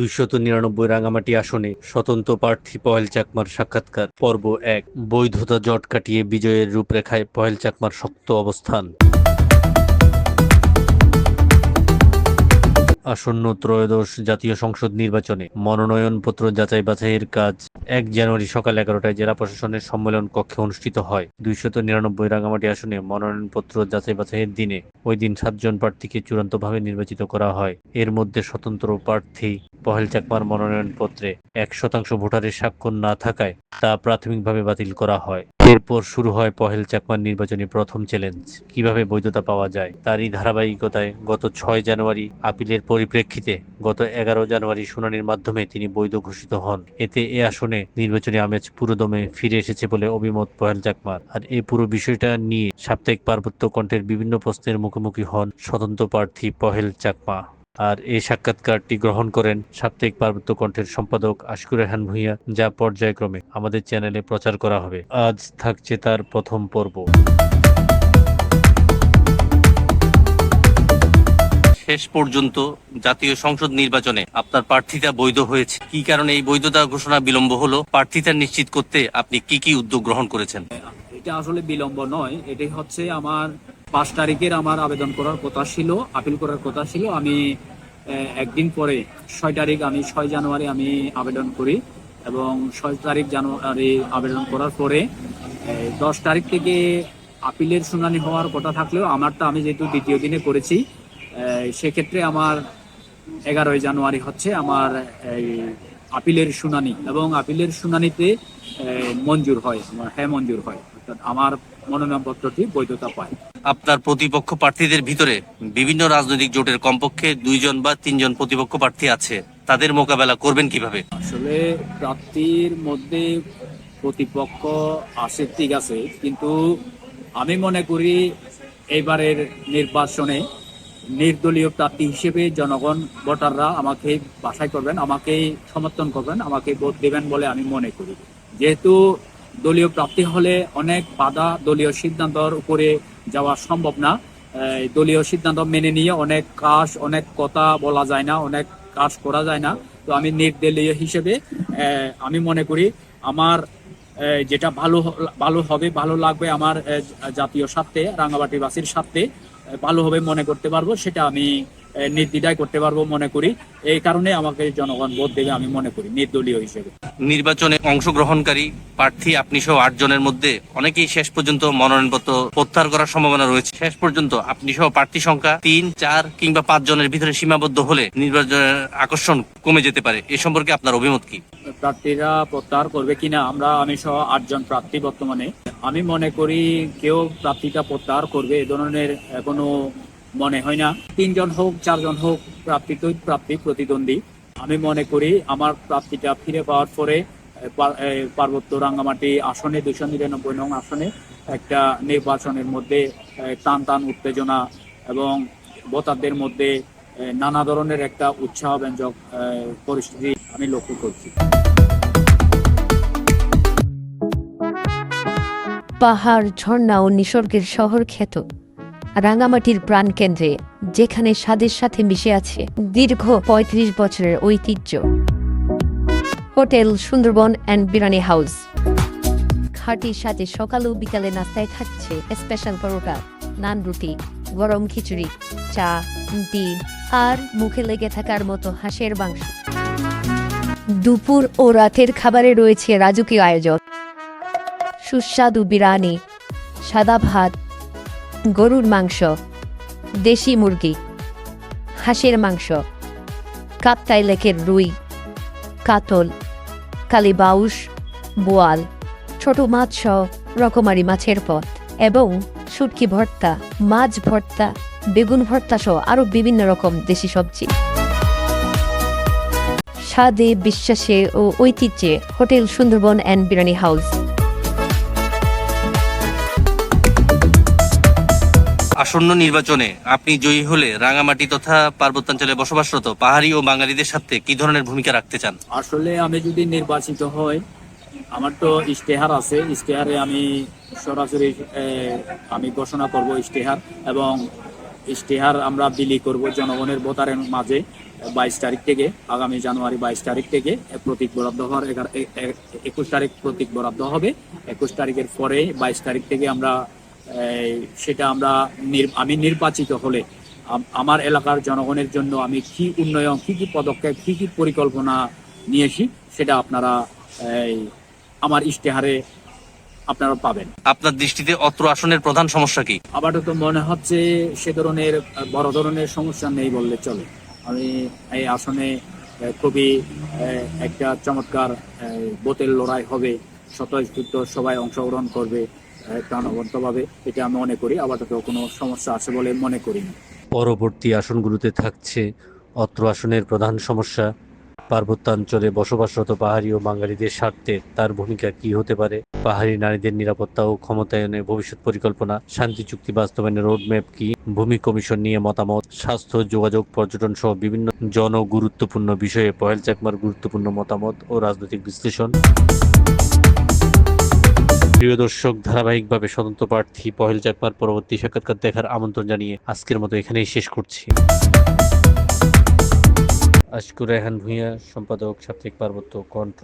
299 রাঙামাটি আসনে স্বতন্ত্র প্রার্থী পহেল চাকমার সাক্ষাৎকার পর্ব 1। বৈধতা জট কাটিয়ে বিজয়ের রূপরেখায় পহেল চাকমার শক্ত অবস্থান। আসন্ন ত্রয়োদশ জাতীয় সংসদ নির্বাচনে মনোনয়নপত্র যাচাই বাছাইয়ের কাজ 1 জানুয়ারি সকাল 11টায় জেলা প্রশাসনের সম্মেলন কক্ষে অনুষ্ঠিত হয়। 299 রাঙামাটি আসনে মনোনয়নপত্র যাচাই বাছাইয়ের দিনে ওই দিন 7 জন প্রার্থীকে চূড়ান্তভাবে নির্বাচিত করা হয়। এর মধ্যে স্বতন্ত্র প্রার্থী পহেল চাকমার মনোনয়নপত্রে 1% ভোটারের স্বাক্ষর না থাকায় তা প্রাথমিকভাবে বাতিল করা হয়। এরপর শুরু হয় পহেল চাকমার নির্বাচনী প্রথম চ্যালেঞ্জ, কিভাবে বৈধতা পাওয়া যায়। তারই ধারাবাহিকতায় গত 6 জানুয়ারি আপিলের পরিপ্রেক্ষিতে গত 11 জানুয়ারি শুনানির মাধ্যমে তিনি বৈধ ঘোষিত হন। এতে এ আসনে নির্বাচনী আমেজ পুরোদমে ফিরে এসেছে বলে অভিমত পহেল চাকমার। আর এই পুরো বিষয়টা নিয়ে সাপ্তাহিক পার্বত্য কণ্ঠের বিভিন্ন প্রশ্নের মুখোমুখি হন স্বতন্ত্র প্রার্থী পহেল চাকমা। আর এই সাক্ষাৎকারটি গ্রহণ করেন সাপ্তাহিক পার্বত্য কণ্ঠের সম্পাদক আশিকুর রেহান ভূঁইয়া, যা পর্যায়ক্রমে আমাদের চ্যানেলে প্রচার করা হবে। আজ থাকছে তার প্রথম পর্ব। শেষ পর্যন্ত জাতীয় সংসদ নির্বাচনে আপনার প্রার্থিতা বৈধ হয়েছে। কি কারণে এই বৈধতা ঘোষণা বিলম্ব হলো? প্রার্থিতা নিশ্চিত করতে আপনি কি কি উদ্যোগ গ্রহণ করেছেন? এটা আসলে বিলম্ব নয়, এটাই হচ্ছে আমার 5 তারিখের আমার আবেদন করার কথা ছিল, আপিল করার কথা ছিল। আমি একদিন পরে 6 জানুয়ারি আমি আবেদন করি এবং 6 তারিখ জানুয়ারি আবেদন করার পরে 10 তারিখ থেকে আপিলের শুনানি হওয়ার কথা থাকলেও আমি যেহেতু দ্বিতীয় দিনে করেছি, সেক্ষেত্রে আমার 11 জানুয়ারি হচ্ছে আমার আপিলের শুনানি এবং আপিলের শুনানিতে মঞ্জুর হয়, মঞ্জুর হয়, অর্থাৎ আমার মনোনয়নপত্রটি বৈধতা পায়। আপনার প্রতিপক্ষ প্রার্থীদের ভিতরে বিভিন্ন রাজনৈতিক জোটের কমপক্ষে 2 জন বা 3 জন প্রতিপক্ষ প্রার্থী আছে, তাদের মোকাবেলা করবেন কিভাবে? আসলে প্রার্থীর মধ্যে প্রতিপক্ষ আছে, ঠিক আছে, কিন্তু আমি মনে করি এবারের নির্বাচনে নির্দলীয় প্রার্থী হিসেবে জনগণ, ভোটাররা আমাকে বাছাই করবেন, আমাকে সমর্থন করবেন, আমাকে ভোট দেবেন বলে আমি মনে করি। যেহেতু দলীয় প্রার্থী হলে অনেক বাধা, দলীয় সিদ্ধান্তর উপরে যাওয়া সম্ভব না। দলীয় সিদ্ধান্ত মেনে নিয়ে অনেক কথা বলা যায় না, অনেক কাজ করা যায় না। তো আমি নির্দলীয় হিসেবে আমি মনে করি আমার যেটা ভালো হবে, ভালো লাগবে, আমার জাতীয় স্বার্থে, রাঙ্গামাটিবাসীর স্বার্থে ভালো হবে মনে করতে পারবো, সেটা আমি নির্দ্বিধায় করতে পারবো মনে করি। এই কারণে আমাকে জনগণ ভোট দেবে আমি মনে করি নির্দলীয় হিসেবে। নির্বাচনে অংশগ্রহণকারী প্রার্থী আপনি সহ 8 জনের মধ্যে অনেকেই শেষ পর্যন্ত মনোনয়নপত্র প্রত্যাহার করার সম্ভাবনা রয়েছে। শেষ পর্যন্ত আপনি সহ প্রার্থী সংখ্যা 3, 4 কিংবা 5 জনের ভিতরে সীমাবদ্ধ হলে নির্বাচনের আকর্ষণ কমে যেতে পারে। এ সম্পর্কে আপনার অভিমত কি? প্রার্থীরা প্রত্যাহার করবে কিনা, আমি সহ 8 জন প্রার্থী বর্তমানে, আমি মনে করি কেউ প্রার্থীটা প্রত্যাহার করবে এ ধরনের কোনো মনে হয় না। 3 জন হোক, 4 জন হোক, প্রার্থী প্রতিদ্বন্দ্বী, আমি মনে করি আমার প্রার্থীটা ফিরে পাওয়ার পরে পার্বত্য রাঙ্গামাটি আসনে 299 নং আসনে একটা নির্বাচনের মধ্যে টান উত্তেজনা এবং ভোটারদের মধ্যে নানা ধরনের একটা উৎসাহব্যঞ্জক পরিস্থিতি আমি লক্ষ্য করছি। পাহাড়, ঝর্ণা ও নিসর্গের শহর খ্যাত রাঙ্গামাটির প্রাণকেন্দ্রে, যেখানে স্বাদের সাথে মিশে আছে দীর্ঘ 35 বছরের ঐতিহ্য, hotel Sundarban and biryani house. খাঁটির সাথে সকাল ও বিকালে নাস্তায় থাকছে স্পেশাল পরোটা, নান, রুটি, গরম খিচুড়ি, চা, ডিম আর মুখে লেগে থাকার মতো হাঁসের মাংস। দুপুর ও রাতের খাবারে রয়েছে রাজকীয় আয়োজন, সুস্বাদু বিরিয়ানি, সাদা ভাত, গরুর মাংস, দেশি মুরগি, হাঁসের মাংস, কাপ্তাই লেকের রুই, কাতল, কালীবাউস, বোয়াল, ছোট মাছ সহ রকমারি মাছের পদ এবং শুটকি ভর্তা, মাছ ভর্তা, বেগুন ভর্তা সহ আরো বিভিন্ন রকম দেশি সবজি। স্বাদে, বিশ্বাসে ও ঐতিহ্যে hotel Sundarban and biryani house. আসন্ন নির্বাচনে আপনি জয়ী হলে রাঙামাটি তথা পার্বত্যাঞ্চলে বসবাসরত পাহাড়ি ও বাঙালিদের সাথে কি ধরনের ভূমিকা রাখতে চান? আসলে আমি যদি নির্বাচিত হই, আমার তো ইশতেহার আছে, ইশতেহারে আমি সরাসরি আমি ঘোষণা করব ইশতেহার, এবং ইশতেহার আমরা বিলি করব জনগণের ভোটারের মাঝে 22 তারিখ থেকে, আগামী জানুয়ারি 22 তারিখ থেকে প্রতীক বরাদ্দ হওয়ার 21 তারিখ প্রতীক বরাদ্দ হবে। 21 তারিখের পরে 22 তারিখ থেকে আমরা সেটা আমরা আমি নির্বাচিত হলে আমার এলাকার জনগণের জন্য আমি কি উন্নয়ন, কি পদক্ষেপ, কি পরিকল্পনা নিয়েছি সেটা আপনারা আমার ইশতেহারে আপনারা পাবেন। আপনার দৃষ্টিতে অত্র আসনের প্রধান সমস্যা কি? আপাতত মনে হচ্ছে সে ধরনের বড় ধরনের সমস্যা নেই বললে চলে। আমি এই আসনে খুবই একটা চমৎকার বোতেল লড়াই হবে, স্বতঃস্ফূর্ত সবাই অংশগ্রহণ করবে প্রাণবন্তভাবে, এটা আমি মনে করি। আপাতত কোনো সমস্যা আছে বলে মনে করি না। পরবর্তী আসনগুলোতে থাকছে অত্র আসনের প্রধান সমস্যা, পার্বত্যাঞ্চলে বসবাসরত পাহাড়ি ও বাঙালিদের স্বার্থে তার ভূমিকা কি হতে পারে, পাহাড়ি নারীদের নিরাপত্তা ও ক্ষমতায়নে ভবিষ্যৎ পরিকল্পনা, শান্তি চুক্তি বাস্তবায়নের রোডম্যাপ কি, ভূমি কমিশন নিয়ে মতামত, স্বাস্থ্য, যোগাযোগ, পর্যটন সহ বিভিন্ন জনগুরুত্বপূর্ণ বিষয়ে পহেল চাকমার গুরুত্বপূর্ণ মতামত ও রাজনৈতিক বিশ্লেষণ। প্রিয় দর্শক, ধারাবাহিকভাবে স্বতন্ত্র প্রার্থী পহেল চাকমার পরবর্তী সাক্ষাৎকার দেখার আমন্ত্রণ জানিয়ে আজকের মতো এখানেই শেষ করছি। আশকুর রেহান ভূঁইয়া, সম্পাদক, সাপ্তাহিক পার্বত্য কণ্ঠ।